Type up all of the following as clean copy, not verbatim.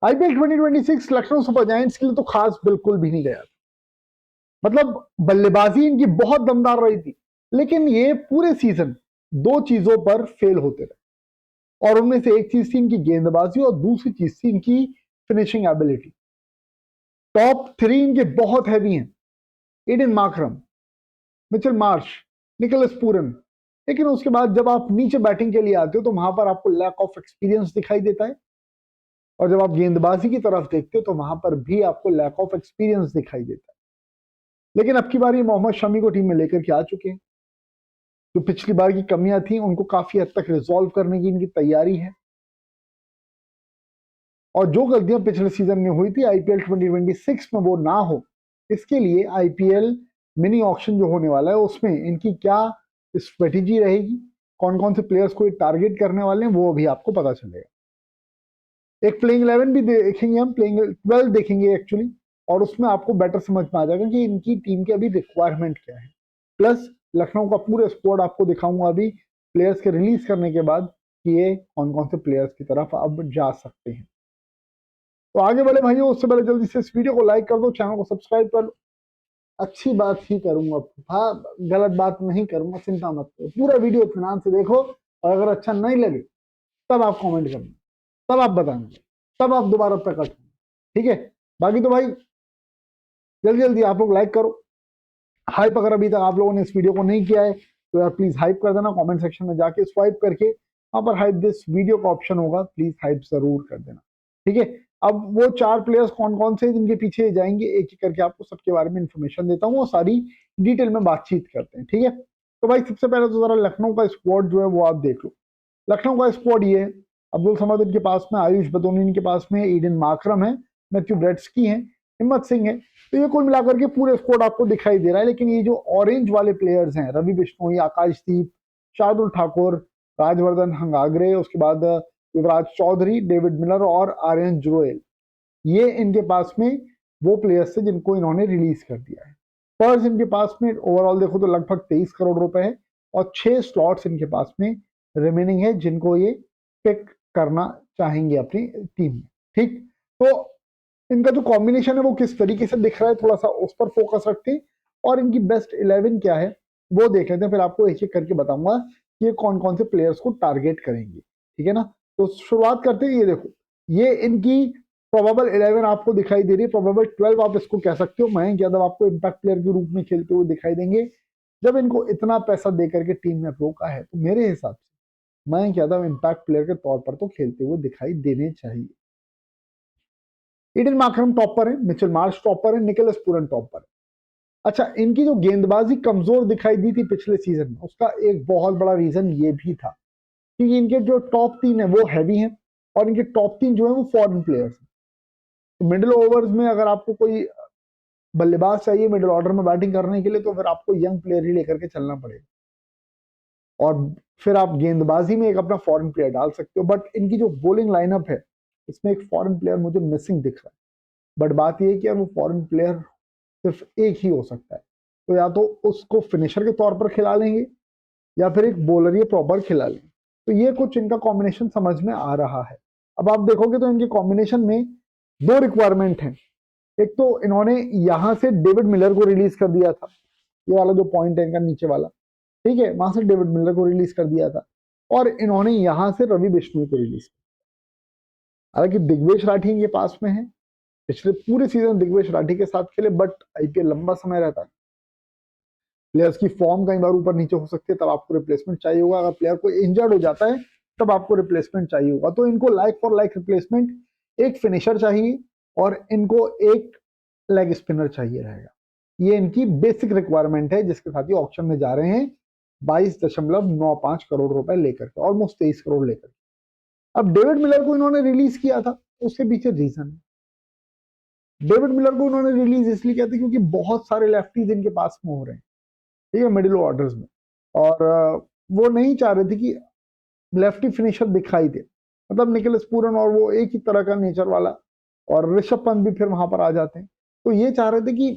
IPL 2026 Lucknow super giants के लिए तो खास बिल्कुल भी नहीं गया। मतलब बल्लेबाजी इनकी बहुत दमदार रही थी, लेकिन ये पूरे सीजन दो चीजों पर फेल होते रहे, और उनमें से एक चीज थी इनकी गेंदबाजी और दूसरी चीज थी इनकी फिनिशिंग एबिलिटी। टॉप 3 इनके बहुत हैवी हैं, Aiden Markram, Mitchell Marsh, Nicholas Pooran. लेकिन उसके बाद जब आप नीचे बैटिंग के लिए आते हो तो वहां पर आपको लैक ऑफ एक्सपीरियंस दिखाई देता है, और जब आप गेंदबाजी की तरफ देखते हो तो वहां पर भी आपको लैक ऑफ एक्सपीरियंस दिखाई देता है। लेकिन अब की बार ये मोहम्मद शमी को टीम में लेकर के आ चुके हैं। जो पिछली बार की कमियां थी उनको काफी हद तक रिजॉल्व करने की इनकी तैयारी है, और जो गलतियां पिछले सीजन में हुई थी आईपीएल 2026 में वो ना हो, इसके लिए आईपीएल मिनी ऑक्शन जो होने वाला है उसमें इनकी क्या स्ट्रेटेजी रहेगी, कौन कौन से प्लेयर्स को ये टारगेट करने वाले हैं, वो अभी आपको पता चलेगा। एक प्लेइंग 11 भी देखेंगे, हम प्लेइंग 12 देखेंगे एक्चुअली, और उसमें आपको बेटर समझ में आ जाएगा कि इनकी टीम की अभी रिक्वायरमेंट क्या है। प्लस लखनऊ का पूरा स्क्वाड आपको दिखाऊंगा अभी प्लेयर्स के रिलीज करने के बाद कि ये कौन कौन से प्लेयर्स की तरफ अब जा सकते हैं। तो आगे बढ़े भाइयों, उससे पहले जल्दी से इस वीडियो को लाइक कर दो, चैनल को सब्सक्राइब कर लो। अच्छी बात ही करूंगा, हाँ गलत बात नहीं करूंगा, चिंता मत करो। पूरा वीडियो इत्मीनान से देखो, और अगर अच्छा नहीं लगे तब आप कमेंट करना, तब आप बताना, तब आप दोबारा प्रकट करना, ठीक है। बाकी तो भाई जल्दी जल्दी आप लोग लाइक करो, हाइप अगर अभी तक आप लोगों ने इस वीडियो को नहीं किया है तो यार प्लीज हाइप कर देना। कमेंट सेक्शन में जाके स्वाइप करके वहां पर हाइप दिस वीडियो का ऑप्शन होगा, प्लीज हाइप जरूर कर देना, ठीक है। अब वो 4 प्लेयर्स कौन कौन से जिनके पीछे जाएंगे एक एक करके आपको सबके बारे में इंफॉर्मेशन देता हूँ, और सारी डिटेल में बातचीत करते हैं, ठीक है। तो भाई सबसे पहले तो जरा लखनऊ का स्क्वाड जो है वो आप देख लो। लखनऊ का स्क्वाड ये है, अब्दुल समद इनके पास में, आयुष बदौनी इनके पास में, ईडन मार्करम है, मैथ्यू ब्रेट्सकी है, हिम्मत सिंह है। तो ये कुल मिलाकर के पूरे स्क्वाड आपको दिखाई दे रहा है। लेकिन ये जो ऑरेंज वाले प्लेयर्स हैं, रवि बिश्नोई, आकाशदीप, शार्दुल ठाकुर, राजवर्धन हंगागरे, उसके बाद युवराज चौधरी, डेविड मिलर और आर्यन जुरोएल, ये इनके पास में वो प्लेयर्स थे जिनको इन्होंने रिलीज कर दिया है। फर्ज इनके पास में ओवरऑल देखो तो लगभग 23 करोड़ रुपए है, और 6 स्लॉट्स इनके पास में रिमेनिंग है जिनको ये पिक करना चाहेंगे अपनी टीम में, ठीक। तो इनका जो कॉम्बिनेशन है वो किस तरीके से दिख रहा है, थोड़ा सा उस पर फोकस रखते हैं, और इनकी बेस्ट 11 क्या है वो देख लेते हैं। फिर आपको एक एक करके बताऊंगा कि ये कौन कौन से प्लेयर्स को टारगेट करेंगे, ठीक है ना। तो शुरुआत करते हैं। ये देखो, ये इनकी प्रोबेबल 11 आपको दिखाई दे रही है, प्रोबेबल 12 आप इसको कह सकते हो। मयंक यादव आपको इम्पैक्ट प्लेयर के रूप में खेलते हुए दिखाई देंगे। जब इनको इतना पैसा दे करके टीम में रोका है तो मेरे हिसाब से मयंक यादव इम्पैक्ट प्लेयर के तौर पर तो खेलते हुए दिखाई देने चाहिए। ईडन मार्करम टॉप पर है, मिचेल मार्श टॉप पर है, निकोलस पूरन टॉप पर है। अच्छा, इनकी जो गेंदबाजी कमजोर दिखाई दी थी पिछले सीजन में, उसका एक बहुत बड़ा रीजन ये भी था क्योंकि इनके जो टॉप 3 है वो हैवी हैं, और इनके टॉप 3 जो है वो फॉरेन प्लेयर्स हैं। तो मिडिल ओवर्स में अगर आपको कोई बल्लेबाज चाहिए मिडिल ऑर्डर में बैटिंग करने के लिए, तो फिर आपको यंग प्लेयर ही लेकर के चलना पड़ेगा, और फिर आप गेंदबाजी में एक अपना फॉरेन प्लेयर डाल सकते हो। बट इनकी जो बॉलिंग लाइनअप है इसमें एक फॉरेन प्लेयर मुझे मिसिंग दिख रहा है। बट बात यह है कि वो फॉरेन प्लेयर सिर्फ एक ही हो सकता है, तो या तो उसको फिनिशर के तौर पर खिला लेंगे या फिर एक बॉलर ये प्रॉपर खिला लेंगे। तो ये कुछ इनका कॉम्बिनेशन समझ में आ रहा है। अब आप देखोगे तो इनके कॉम्बिनेशन में 2 रिक्वायरमेंट हैं। एक तो इन्होंने यहां से डेविड मिलर को रिलीज कर दिया था, ये वाला जो पॉइंट है इनका नीचे वाला, ठीक है, वहां से डेविड मिलर को रिलीज कर दिया था, और इन्होंने यहां से रवि बिश्नोई को रिलीज किया। हालांकि दिग्वेश राठी इनके पास में है, पिछले पूरे सीजन दिग्वेश राठी के साथ खेले, बट आईपीएल लंबा समय रहता है, प्लेयर्स की फॉर्म कई बार ऊपर नीचे हो सकती है, तब आपको रिप्लेसमेंट चाहिए होगा। अगर प्लेयर को इंजर्ड हो जाता है तब आपको रिप्लेसमेंट चाहिए होगा। तो इनको लाइक फॉर लाइक रिप्लेसमेंट, एक फिनिशर चाहिए और इनको एक लेग स्पिनर चाहिए रहेगा। ये इनकी बेसिक रिक्वायरमेंट है, जिसके साथ ही ऑक्शन में जा रहे हैं 22.95 करोड़ रुपए लेकर के, ऑलमोस्ट 23 करोड़ लेकर के। अब डेविड मिलर को इन्होंने रिलीज किया था, उसके पीछे रीजन है। डेविड मिलर को इन्होंने रिलीज इसलिए किया था क्योंकि बहुत सारे लेफ्टीज इनके पास में हो रहे हैं, ठीक है, मिडिल ऑर्डर्स में, और वो नहीं चाह रहे थे कि लेफ्टी फिनिशर दिखाई दे। मतलब निकोलस पूरन और वो एक ही तरह का नेचर वाला, और ऋषभ पंत भी फिर वहां पर आ जाते हैं। तो ये चाह रहे थे कि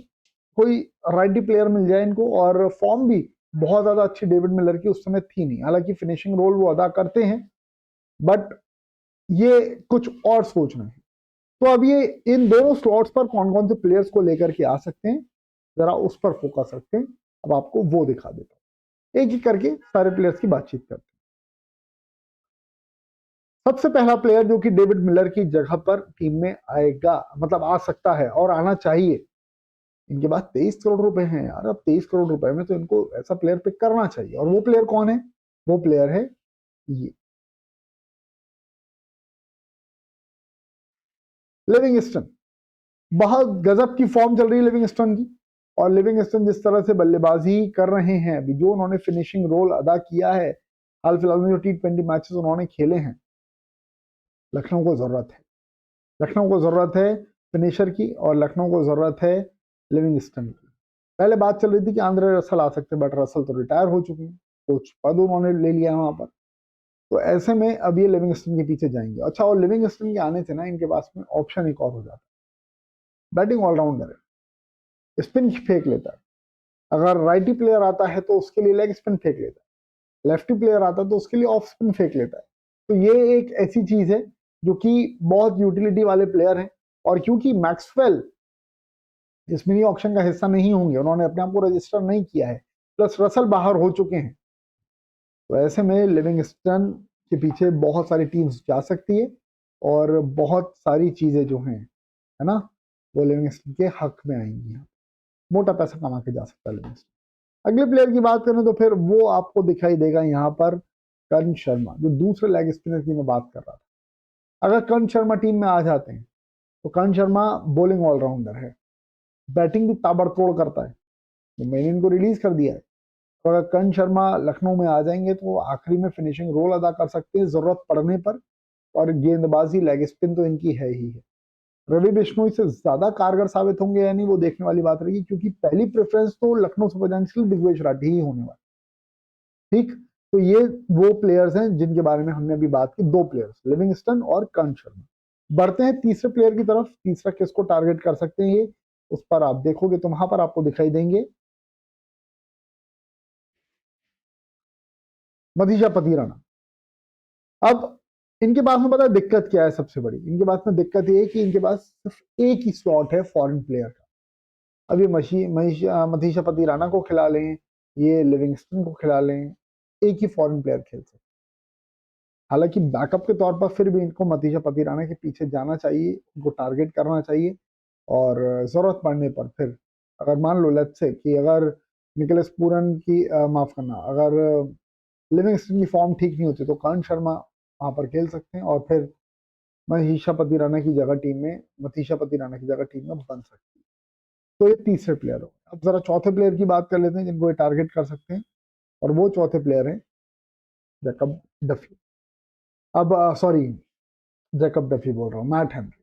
कोई राइटी प्लेयर मिल जाए इनको, और फॉर्म भी बहुत ज्यादा अच्छी डेविड मिलर की उस समय थी नहीं, हालांकि फिनिशिंग रोल वो अदा करते हैं, बट ये कुछ और सोच रहे हैं। तो अब ये इन दोनों स्लॉट्स पर कौन कौन से प्लेयर्स को लेकर के आ सकते हैं, जरा उस पर फोकस रखते हैं। अब आपको वो दिखा देता हूं, एक एक करके सारे प्लेयर्स की बातचीत करते हैं। सबसे पहला प्लेयर जो कि डेविड मिलर की जगह पर टीम में आएगा, मतलब आ सकता है और आना चाहिए। इनके पास 23 करोड़ रुपए हैं यार, अब 23 करोड़ रुपए में तो इनको ऐसा प्लेयर पिक करना चाहिए। और वो प्लेयर कौन है? वो प्लेयर है ये लिविंगस्टन। बहुत गजब की फॉर्म चल रही है लिविंगस्टन की। और लिविंगस्टन जिस तरह से बल्लेबाजी कर रहे हैं अभी, जो उन्होंने फिनिशिंग रोल अदा किया है हाल फिलहाल में, जो T20 मैचेस उन्होंने खेले हैं, लखनऊ को जरूरत है। लखनऊ को जरूरत है फिनिशर की, और लखनऊ को जरूरत है लिविंगस्टन की। पहले बात चल रही थी कि आंद्रे रसल आ सकते, बट रसल तो रिटायर हो चुके हैं, कोच पद उन्होंने ले लिया है वहां पर। तो ऐसे में अब ये लिविंगस्टन के पीछे जाएंगे। अच्छा, और लिविंगस्टन के आने से ना इनके पास में ऑप्शन एक और हो जाता है। बैटिंग ऑलराउंडर है, स्पिन फेंक लेता है। अगर राइटी प्लेयर आता है तो उसके लिए लेग स्पिन फेंक लेता है, लेफ्टी प्लेयर आता है तो उसके लिए ऑफ स्पिन फेंक लेता है। तो ये एक ऐसी चीज है जो कि बहुत यूटिलिटी वाले प्लेयर हैं। और क्योंकि मैक्सवेल इस मिनी ऑक्शन का हिस्सा नहीं होंगे, उन्होंने अपने आप को रजिस्टर नहीं किया है, प्लस रसल बाहर हो चुके हैं, तो ऐसे में लिविंगस्टन के पीछे बहुत सारी टीम्स जा सकती है और बहुत सारी चीजें जो हैं, है ना, वो लिविंगस्टन के हक में आएंगी। मोटा पैसा कमा के जा सकता है लिविंगस्टन। अगले प्लेयर की बात करें तो फिर वो आपको दिखाई देगा यहाँ पर कर्ण शर्मा, जो दूसरे लेग स्पिनर की मैं बात कर रहा था। अगर कर्ण शर्मा टीम में आ जाते हैं तो कर्ण शर्मा बॉलिंग ऑलराउंडर है, बैटिंग भी ताबड़तोड़ करता है, तो मैंने इनको रिलीज कर दिया है। तो अगर कर्ण शर्मा लखनऊ में आ जाएंगे तो आखिरी में फिनिशिंग रोल अदा कर सकते हैं जरूरत पड़ने पर। और गेंदबाजी लेग स्पिन तो इनकी है ही है। रवि बिश्नोई से ज्यादा कारगर साबित होंगे या नहीं, वो देखने वाली बात रहेगी, क्योंकि पहली प्रेफरेंस तो लखनऊ सुपर जायंट्स के लिए दिग्विजय राठी ही होने वाली। ठीक, तो ये वो प्लेयर्स हैं जिनके बारे में हमने अभी बात की, दो प्लेयर्स लिविंगस्टन और कर्ण शर्मा। बढ़ते हैं तीसरे प्लेयर की तरफ। तीसरा किसको टारगेट कर सकते हैं ये, उस पर आप देखोगे तो वहां पर आपको दिखाई देंगे मधीशा पतिराना। अब इनके पास में पता है दिक्कत क्या है? सबसे बड़ी इनके पास में दिक्कत ये है कि इनके पास सिर्फ एक ही स्लॉट है फॉरेन प्लेयर का। अब ये मधीशा पतिराना को खिला लें, ये लिविंगस्टन को खिला लें, एक ही फॉरेन प्लेयर खेल सकते। हालांकि बैकअप के तौर पर फिर भी इनको मतीशा पतिराना के पीछे जाना चाहिए, उनको टारगेट करना चाहिए। और जरूरत पड़ने पर फिर अगर मान लो लेट्स से कि अगर निकोलस पूरन की माफ करना, अगर लिविंगस्टन की फॉर्म ठीक नहीं होती तो कर्ण शर्मा वहां पर खेल सकते हैं, और फिर मनीषा पतिराना की जगह टीम में मतीशा पतिराना की जगह टीम में बन सकती है। तो ये तीसरे प्लेयर हो। अब जरा चौथे प्लेयर की बात कर लेते हैं जिनको ये टारगेट कर सकते हैं, और वो चौथे प्लेयर है जैकब डफी। अब सॉरी, जैकब डफी बोल रहा हूँ, मैट हेनरी।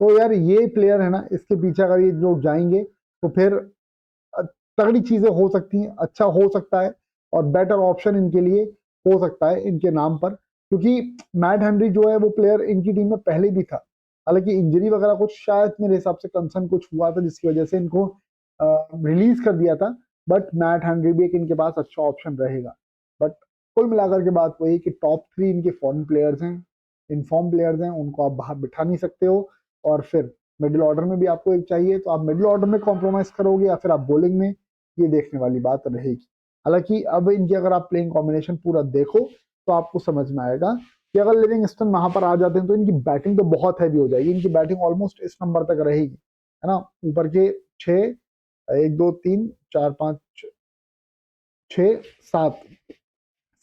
तो यार ये प्लेयर है ना, इसके पीछे अगर ये लोग जाएंगे तो फिर तगड़ी चीजें हो सकती हैं, अच्छा हो सकता है, और बेटर ऑप्शन इनके लिए हो सकता है इनके नाम पर। क्योंकि मैट हेनरी जो है वो प्लेयर इनकी टीम में पहले भी था, हालांकि इंजरी वगैरह कुछ शायद मेरे हिसाब से कंसर्न कुछ हुआ था जिसकी वजह से इनको रिलीज कर दिया था। बट मैट हेनरी भी एक इनके पास अच्छा ऑप्शन रहेगा। बट कुल मिलाकर के बात वही कि टॉप 3 इनके फॉरेन प्लेयर्स हैं, इनफॉर्म प्लेयर्स हैं, उनको आप बाहर बिठा नहीं सकते हो। और फिर मिडिल ऑर्डर में भी आपको एक चाहिए, तो आप मिडिल ऑर्डर में कॉम्प्रोमाइज करोगे या फिर आप बॉलिंग में, ये देखने वाली बात रहेगी। हालांकि अब इनकी अगर आप प्लेइंग कॉम्बिनेशन पूरा देखो तो आपको समझ में आएगा कि अगर लिविंगस्टन वहां पर आ जाते हैं तो इनकी बैटिंग तो बहुत हैवी हो जाएगी। इनकी बैटिंग ऑलमोस्ट इस नंबर तक रहेगी, है ना, ऊपर के 6, 1 2 3 4 5 6 7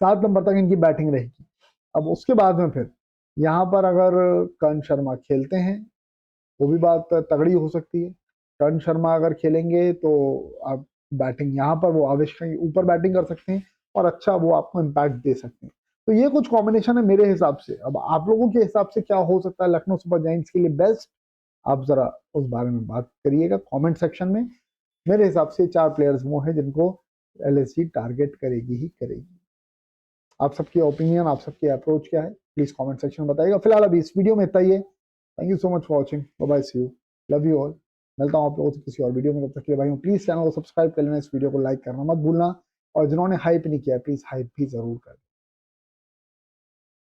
7 नंबर तक इनकी बैटिंग रहेगी। अब उसके बाद में फिर यहाँ पर अगर कर्ण शर्मा खेलते हैं वो भी बात तगड़ी हो सकती है। कर्ण शर्मा अगर खेलेंगे तो आप बैटिंग यहाँ पर वो आवेश के ऊपर बैटिंग कर सकते हैं और अच्छा वो आपको इम्पैक्ट दे सकते हैं। तो ये कुछ कॉम्बिनेशन है मेरे हिसाब से। अब आप लोगों के हिसाब से क्या हो सकता है लखनऊ सुपर जायंट्स के लिए बेस्ट, आप जरा उस बारे में बात करिएगा कमेंट सेक्शन में। मेरे हिसाब से 4 प्लेयर्स वो हैं जिनको एलएसजी टारगेट करेगी ही करेगी। आप सबकी ओपिनियन, आप सबकी अप्रोच क्या है, प्लीज कमेंट सेक्शन में बताइएगा। फिलहाल अभी इस वीडियो में इतना ही है। Thank you so much for watching, bye bye, see you, love you all. मिलता हूँ आप लोगों से किसी और वीडियो में, तब तक के लिए भाई प्लीज चैनल को सब्सक्राइब कर लेना, इस वीडियो को लाइक करना मत भूलना, और जिन्होंने हाइप नहीं किया प्लीज हाइप भी जरूर कर